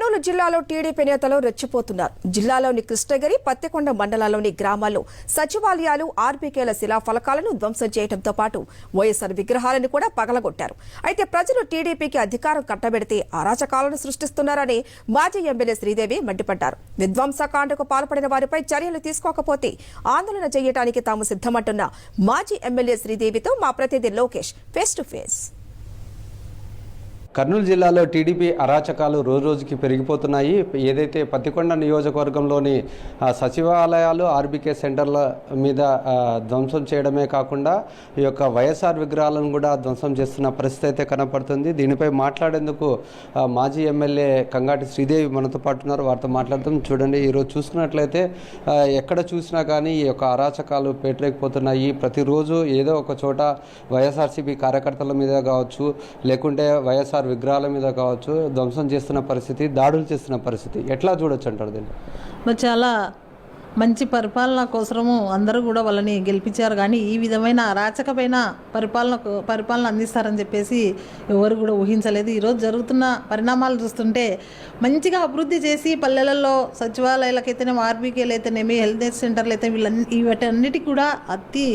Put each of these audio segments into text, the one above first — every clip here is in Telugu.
కర్నూలు జిల్లాలో టీడీపీ నేతలు రెచ్చిపోతున్నారు. జిల్లాలోని కృష్ణగిరి, పత్తికొండ మండలాల్లోని గ్రామాల్లో సచివాలయాలు, ఆర్బీకేల శిలాఫలకాలను ధ్వంసం చేయడంతో పాటు వైఎస్ఆర్ విగ్రహాలను కూడా పగలగొట్టారు. అయితే ప్రజలు టీడీపీకి అధికారం కట్టబెడితే అరాచకాలను సృష్టిస్తున్నారని మాజీ ఎమ్మెల్యే శ్రీదేవి మండిపడ్డారు. విధ్వంసకాండకు పాల్పడిన వారిపై చర్యలు తీసుకోకపోతే ఆందోళన చేయడానికి తాము సిద్ధమంటున్న మాజీ ఎమ్మెల్యే శ్రీదేవితో మా ప్రతినిధి Lokesh face to face. Kurnool జిల్లాలో టీడీపీ అరాచకాలు రోజురోజుకి పెరిగిపోతున్నాయి. ఏదైతే పత్తికొండ నియోజకవర్గంలోని సచివాలయాలు, ఆర్బీకే సెంటర్ల మీద ధ్వంసం చేయడమే కాకుండా ఈ యొక్క వైఎస్ఆర్ విగ్రహాలను కూడా ధ్వంసం చేస్తున్న పరిస్థితి అయితే కనపడుతుంది. దీనిపై మాట్లాడేందుకు మాజీ ఎమ్మెల్యే కంగాటి శ్రీదేవి మనతో పాటు ఉన్నారు. వారితో మాట్లాడతాం. చూడండి, ఈరోజు చూసుకున్నట్లయితే ఎక్కడ చూసినా కానీ ఈ యొక్క అరాచకాలు పేటరేకపోతున్నాయి. ప్రతిరోజు ఏదో ఒక చోట వైఎస్ఆర్సీపీ కార్యకర్తల మీద కావచ్చు, లేకుంటే వైఎస్ఆర్ విగ్రహాల మీద కావచ్చు ధ్వంసం చేస్తున్న పరిస్థితి, దాడులు చేస్తున్న పరిస్థితి ఎట్లా చూడొచ్చు అంటారు దీన్ని? మరి చాలా మంచి పరిపాలన కోసము అందరూ కూడా వాళ్ళని గెలిపించారు, కానీ ఈ విధమైన అరాచకమైన పరిపాలన అందిస్తారని చెప్పేసి ఎవరు కూడా ఊహించలేదు. ఈరోజు జరుగుతున్న పరిణామాలు చూస్తుంటే మంచిగా అభివృద్ధి చేసి పల్లెలలో సచివాలయాలకైతేనేమి, ఆర్బీకేలు అయితేనేమి, హెల్త్ సెంటర్లు అయితే వీటన్నిటికీ కూడా అతి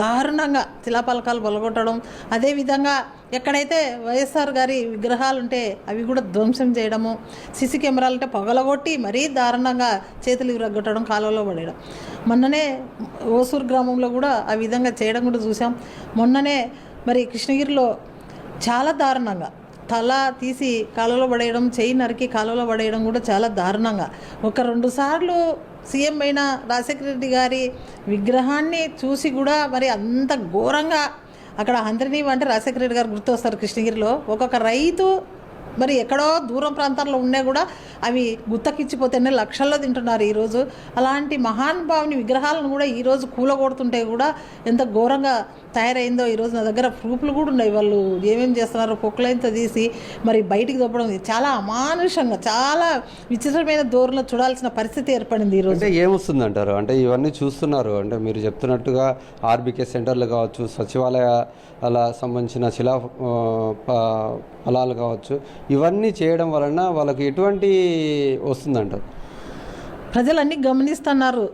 దారుణంగా శిలాఫలకాలు పలగొట్టడం, అదేవిధంగా ఎక్కడైతే వైఎస్ఆర్ గారి విగ్రహాలు ఉంటే అవి కూడా ధ్వంసం చేయడము, సీసీ కెమెరాలు అంటే పగలగొట్టి మరీ దారుణంగా చేతులు విరగొట్టడం, కాలువలో పడేయడం. మొన్ననే ఓసూరు గ్రామంలో కూడా ఆ విధంగా చేయడం కూడా చూసాం. మొన్ననే మరి కృష్ణగిరిలో చాలా దారుణంగా తల తీసి కాలువలో పడేయడం, చేయి నరికి కాలువలో పడేయడం కూడా చాలా దారుణంగా. 1-2 సార్లు సీఎం అయిన రాజశేఖర రెడ్డి గారి విగ్రహాన్ని చూసి కూడా మరి అంత ఘోరంగా అక్కడ హంద్రినీవి అంటే రాజశేఖర రెడ్డి గారు గుర్తొస్తారు. కృష్ణగిరిలో ఒక్కొక్క రైతు మరి ఎక్కడో దూరం ప్రాంతాల్లో ఉన్నా కూడా అవి గుత్తకిచ్చిపోతేనే లక్షల్లో తింటున్నారు ఈరోజు. అలాంటి మహానుభావుని విగ్రహాలను కూడా ఈరోజు కూలగొడుతుంటే కూడా ఎంత ఘోరంగా తయారైందో ఈరోజు నా దగ్గర ప్రూఫ్లు కూడా ఉన్నాయి. వాళ్ళు ఏమేమి చేస్తున్నారో పొక్కులైంతో తీసి మరి బయటికి దొప్పడం చాలా అమానుషంగా, చాలా విచిత్రమైన ధోరణిలో చూడాల్సిన పరిస్థితి ఏర్పడింది ఈరోజు. అంటే ఏమొస్తుంది అంటారు? అంటే ఇవన్నీ చూస్తున్నారు అంటే మీరు చెప్తున్నట్టుగా ఆర్బీకే సెంటర్లు కావచ్చు, సచివాలయాల సంబంధించిన శిలా ఫలాలు కావచ్చు, ఇవన్నీ చేయడం వలన వాళ్ళకి ఎటువంటి వస్తుందంటారు? ప్రజలన్నీ గమనిస్తున్నారు.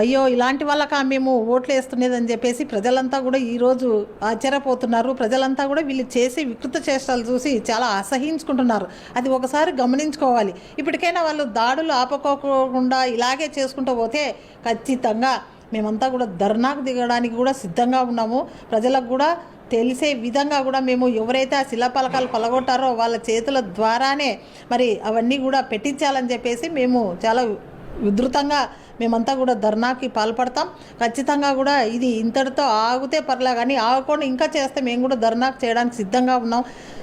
అయ్యో ఇలాంటి వాళ్ళకా మేము ఓట్లు వేస్తున్నదని చెప్పేసి ప్రజలంతా కూడా ఈరోజు ఆశ్చర్యపోతున్నారు. ప్రజలంతా కూడా వీళ్ళు చేసి వికృత చేష్టాలు చూసి చాలా అసహించుకుంటున్నారు. అది ఒకసారి గమనించుకోవాలి. ఇప్పటికైనా వాళ్ళు దాడులు ఆపుకోకుండా ఇలాగే చేసుకుంటూ పోతే ఖచ్చితంగా మేమంతా కూడా ధర్నాకు దిగడానికి కూడా సిద్ధంగా ఉన్నాము. ప్రజలకు కూడా తెలిసే విధంగా కూడా మేము ఎవరైతే ఆ శిలాఫలకాలు పలగొట్టారో వాళ్ళ చేతుల ద్వారానే మరి అవన్నీ కూడా పెట్టించాలని చెప్పేసి మేము చాలా ఉధృతంగా మేమంతా కూడా ధర్నాకి పాల్పడతాం. ఖచ్చితంగా కూడా ఇది ఇంతటితో ఆగితే పర్లే, కానీ ఆగకుండా ఇంకా చేస్తే మేము కూడా ధర్నాకు చేయడానికి సిద్ధంగా ఉన్నాం.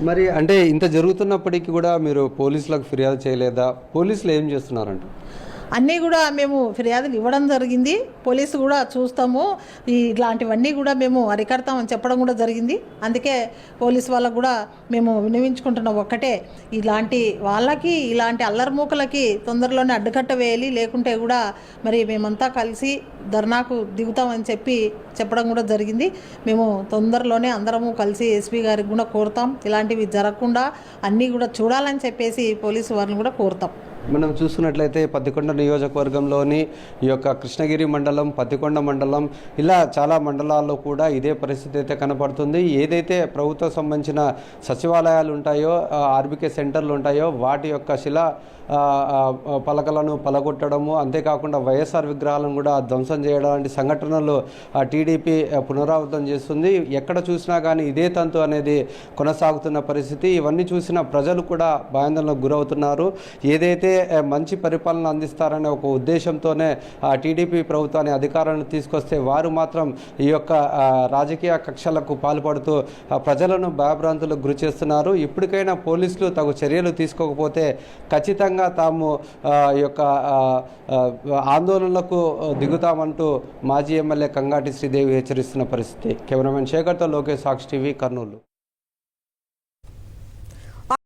మరి అంటే ఇంత జరుగుతున్నప్పటికీ కూడా మీరు పోలీసులకు ఫిర్యాదు చేయలేదా? పోలీసులు ఏం చేస్తున్నారంట? అన్నీ కూడా మేము ఫిర్యాదులు ఇవ్వడం జరిగింది. పోలీసు కూడా చూస్తాము, ఇట్లాంటివన్నీ కూడా మేము అరికడతామని చెప్పడం కూడా జరిగింది. అందుకే పోలీసు వాళ్ళకు కూడా మేము విన్నవించుకుంటున్నాం ఒక్కటే, ఇలాంటి వాళ్ళకి, ఇలాంటి అల్లరిమూకలకి తొందరలోనే అడ్డుకట్ట వేయాలి, లేకుంటే కూడా మరి మేమంతా కలిసి ధర్నాకు దిగుతామని చెప్పడం కూడా జరిగింది. మేము తొందరలోనే అందరము కలిసి ఎస్పీ గారికి కూడా కోరుతాం, ఇలాంటివి జరగకుండా అన్నీ కూడా చూడాలని చెప్పేసి పోలీసు వారిని కూడా కోరుతాం. మనం చూసుకున్నట్లయితే పత్తికొండ నియోజకవర్గంలోని ఈ యొక్క కృష్ణగిరి మండలం, పత్తికొండ మండలం, ఇలా చాలా మండలాల్లో కూడా ఇదే పరిస్థితి అయితే కనపడుతుంది. ఏదైతే ప్రభుత్వం సంబంధించిన సచివాలయాలు ఉంటాయో, ఆర్బీకే సెంటర్లు ఉంటాయో వాటి యొక్క శిలా పలకలను పలగొట్టడము, అంతేకాకుండా వైఎస్ఆర్ విగ్రహాలను కూడా ధ్వంసం చేయడం లాంటి సంఘటనలు టీడీపీ పునరావృతం చేస్తుంది. ఎక్కడ చూసినా కానీ ఇదే తంతు అనేది కొనసాగుతున్న పరిస్థితి. ఇవన్నీ చూసిన ప్రజలు కూడా భయాందోళనకు గురవుతున్నారు. ఏదైతే మంచి పరిపాలన అందిస్తారనే ఒక ఉద్దేశంతోనే టీడీపీ ప్రభుత్వాన్ని అధికారాన్ని తీసుకొస్తే వారు మాత్రం ఈ యొక్క రాజకీయ కక్షలకు పాల్పడుతూ ప్రజలను భయభ్రాంతులకు గురి చేస్తున్నారు. ఇప్పటికైనా పోలీసులు తగు చర్యలు తీసుకోకపోతే ఖచ్చితంగా తాము ఈ యొక్క ఆందోళనలకు దిగుతామంటూ మాజీ ఎమ్మెల్యే కంగాటి శ్రీదేవి హెచ్చరిస్తున్న పరిస్థితి. కెమెరామెన్ శేఖర్తో లోకేష్, సాక్షి టీవీ, కర్నూలు.